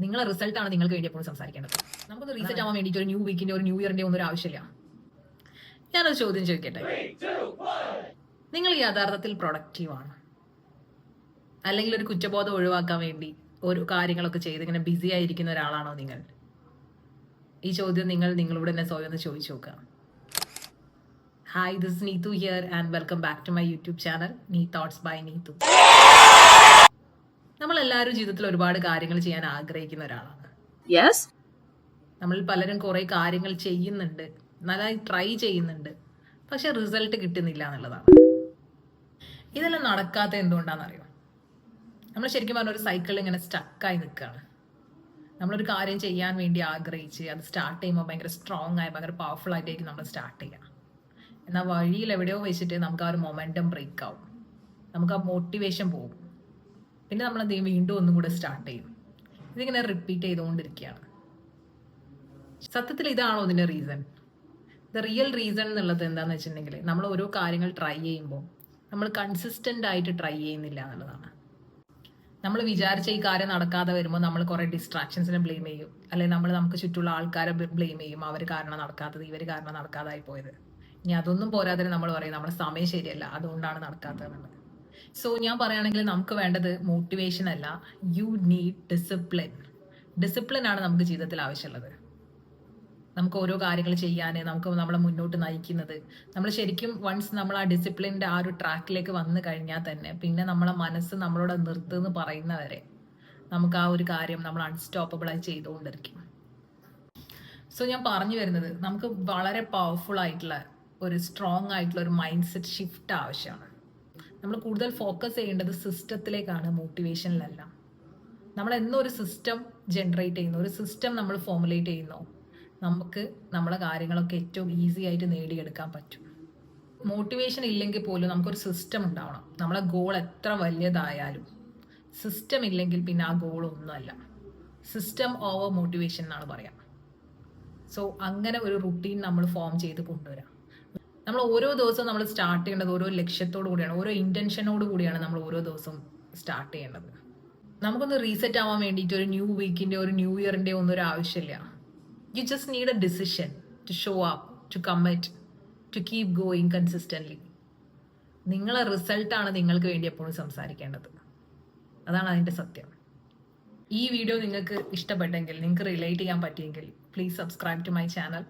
നിങ്ങളെ റിസൾട്ടാണ് നിങ്ങൾക്ക് വേണ്ടി എപ്പോഴും സംസാരിക്കേണ്ടത്. നമുക്കൊന്ന് റീസെറ്റ് ആവാൻ വേണ്ടിയിട്ട് ഒരു ന്യൂ വീക്കിന്റെ ഒരു ന്യൂ ഇയറിന്റെ ഒന്നും ഒരു ആവശ്യമില്ല. ഞാനൊരു ചോദ്യം ചോദിക്കട്ടെ, നിങ്ങൾ യഥാർത്ഥത്തിൽ പ്രൊഡക്റ്റീവാണ്, അല്ലെങ്കിൽ ഒരു കുറ്റബോധം ഒഴിവാക്കാൻ വേണ്ടി ഒരു കാര്യങ്ങളൊക്കെ ചെയ്ത് ഇങ്ങനെ ബിസി ആയിരിക്കുന്ന ഒരാളാണോ നിങ്ങൾ? ഈ ചോദ്യം നിങ്ങൾ നിങ്ങളോട് തന്നെ സ്വയം ഒന്ന് ചോദിച്ചു നോക്കുക. Hi, this is Neethu here and welcome back to my YouTube channel Nee thoughts by Neethu. നമ്മൾ എല്ലാവരും ജീവിതത്തിൽ ഒരുപാട് കാര്യങ്ങൾ ചെയ്യാൻ ആഗ്രഹിക്കുന്ന ഒരാളാണ്. നമ്മൾ പലരും കുറെ കാര്യങ്ങൾ ചെയ്യുന്നുണ്ട്, നന്നായി ട്രൈ ചെയ്യുന്നുണ്ട്, പക്ഷെ റിസൾട്ട് കിട്ടുന്നില്ല എന്നുള്ളതാണ്. ഇതെല്ലാം നടക്കാത്ത എന്തുകൊണ്ടാണെന്നറിയോ? നമ്മൾ ശരിക്കും പറഞ്ഞ ഒരു സൈക്കിളിൽ ഇങ്ങനെ സ്റ്റക്കായി നിൽക്കുകയാണ്. നമ്മളൊരു കാര്യം ചെയ്യാൻ വേണ്ടി ആഗ്രഹിച്ച് അത് സ്റ്റാർട്ട് ചെയ്യുമ്പോൾ ഭയങ്കര സ്ട്രോങ് ആയി ഭയങ്കര പവർഫുൾ ആയിട്ടായിരിക്കും നമ്മൾ സ്റ്റാർട്ട് ചെയ്യുക. എന്നാൽ വഴിയിൽ എവിടെയോ വെച്ചിട്ട് നമുക്ക് ആ ഒരു മൊമെൻറ്റം ബ്രേക്ക് ആവും, നമുക്ക് ആ മോട്ടിവേഷൻ പോകും, പിന്നെ നമ്മൾ എന്ത് ചെയ്യും, വീണ്ടും ഒന്നും കൂടെ സ്റ്റാർട്ട് ചെയ്യും. ഇതിങ്ങനെ റിപ്പീറ്റ് ചെയ്തുകൊണ്ടിരിക്കുകയാണ്. സത്യത്തിൽ ഇതാണോ ഇതിൻ്റെ റീസൺ? ദ റിയൽ റീസൺ എന്നുള്ളത് എന്താണെന്ന് വെച്ചിട്ടുണ്ടെങ്കിൽ, നമ്മൾ ഓരോ കാര്യങ്ങൾ ട്രൈ ചെയ്യുമ്പോൾ നമ്മൾ കൺസിസ്റ്റൻ്റ് ആയിട്ട് ട്രൈ ചെയ്യുന്നില്ല എന്നുള്ളതാണ്. നമ്മൾ വിചാരിച്ച ഈ കാര്യം നടക്കാതെ വരുമ്പോൾ നമ്മൾ കുറേ ഡിസ്ട്രാക്ഷൻസിനെ ബ്ലെയിം ചെയ്യും, അല്ലെങ്കിൽ നമുക്ക് ചുറ്റുള്ള ആൾക്കാരെ ബ്ലെയിം ചെയ്യും. അവർ കാരണം നടക്കാത്തത്, ഇവർ കാരണം നടക്കാതായി പോയത്. ഇനി അതൊന്നും പോരാതെ നമ്മൾ പറയും നമ്മുടെ സമയം ശരിയല്ല, അതുകൊണ്ടാണ് നടക്കാത്തതെന്നുള്ളത്. സോ ഞാൻ പറയുകയാണെങ്കിൽ നമുക്ക് വേണ്ടത് മോട്ടിവേഷൻ അല്ല, യു നീഡ് ഡിസിപ്ലിൻ. ഡിസിപ്ലിൻ ആണ് നമുക്ക് ജീവിതത്തിൽ ആവശ്യമുള്ളത്. നമുക്ക് ഓരോ കാര്യങ്ങൾ ചെയ്യാൻ നമുക്ക് നമ്മളെ മുന്നോട്ട് നയിക്കുന്നത്. നമ്മൾ ശരിക്കും വൺസ് നമ്മൾ ആ ഡിസിപ്ലിൻ്റെ ആ ഒരു ട്രാക്കിലേക്ക് വന്നു കഴിഞ്ഞാൽ തന്നെ പിന്നെ നമ്മളെ മനസ്സ് നമ്മളോട് നിർത്തുമെന്ന് പറയുന്നവരെ നമുക്ക് ആ ഒരു കാര്യം നമ്മൾ അൺസ്റ്റോപ്പബിളായി ചെയ്തുകൊണ്ടിരിക്കും. സോ ഞാൻ പറഞ്ഞു വരുന്നത്, നമുക്ക് വളരെ പവർഫുൾ ആയിട്ടുള്ള ഒരു സ്ട്രോങ് ആയിട്ടുള്ള ഒരു മൈൻഡ് സെറ്റ് ഷിഫ്റ്റ് ആവശ്യമാണ്. നമ്മൾ കൂടുതൽ ഫോക്കസ് ചെയ്യേണ്ടത് സിസ്റ്റത്തിലേക്കാണ്, മോട്ടിവേഷനിലല്ല. നമ്മൾ എന്നോ ഒരു സിസ്റ്റം ജനറേറ്റ് ചെയ്യുന്നു, ഒരു സിസ്റ്റം നമ്മൾ ഫോമുലേറ്റ് ചെയ്യുന്നു, നമുക്ക് നമ്മളെ കാര്യങ്ങളൊക്കെ ഏറ്റവും ഈസി ആയിട്ട് നേടിയെടുക്കാൻ പറ്റും. മോട്ടിവേഷൻ ഇല്ലെങ്കിൽ പോലും നമുക്കൊരു സിസ്റ്റം ഉണ്ടാവണം. നമ്മളെ ഗോൾ എത്ര വലിയതായാലും സിസ്റ്റം ഇല്ലെങ്കിൽ പിന്നെ ആ ഗോൾ ഒന്നുമല്ല. സിസ്റ്റം ഓവർ മോട്ടിവേഷൻ എന്നാണ് പറയാം. സോ അങ്ങനെ ഒരു റുട്ടീൻ നമ്മൾ ഫോം ചെയ്ത് കൊണ്ടുവരാം. നമ്മൾ ഓരോ ദിവസവും നമ്മൾ സ്റ്റാർട്ട് ചെയ്യേണ്ടത് ഓരോ ലക്ഷ്യത്തോടു കൂടിയാണ്, ഓരോ ഇൻറ്റൻഷനോട് കൂടിയാണ് നമ്മൾ ഓരോ ദിവസവും സ്റ്റാർട്ട് ചെയ്യേണ്ടത്. നമുക്കൊന്ന് റീസെറ്റ് ആവാൻ വേണ്ടിയിട്ട് ഒരു ന്യൂ വീക്കിൻ്റെ ഒരു ന്യൂ ഇയറിൻ്റെ ഒന്നും ഒരു ആവശ്യമില്ല. You just need a decision to show up, to commit, to keep going consistently. നിങ്ങളെ റിസൾട്ടാണ് നിങ്ങൾക്ക് വേണ്ടി എപ്പോഴും സംസാരിക്കേണ്ടത്. അതാണ് അതിൻ്റെ സത്യം. ഈ വീഡിയോ നിങ്ങൾക്ക് ഇഷ്ടപ്പെട്ടെങ്കിൽ, നിങ്ങൾക്ക് റിലേറ്റ് ചെയ്യാൻ പറ്റിയെങ്കിൽ please subscribe to my channel.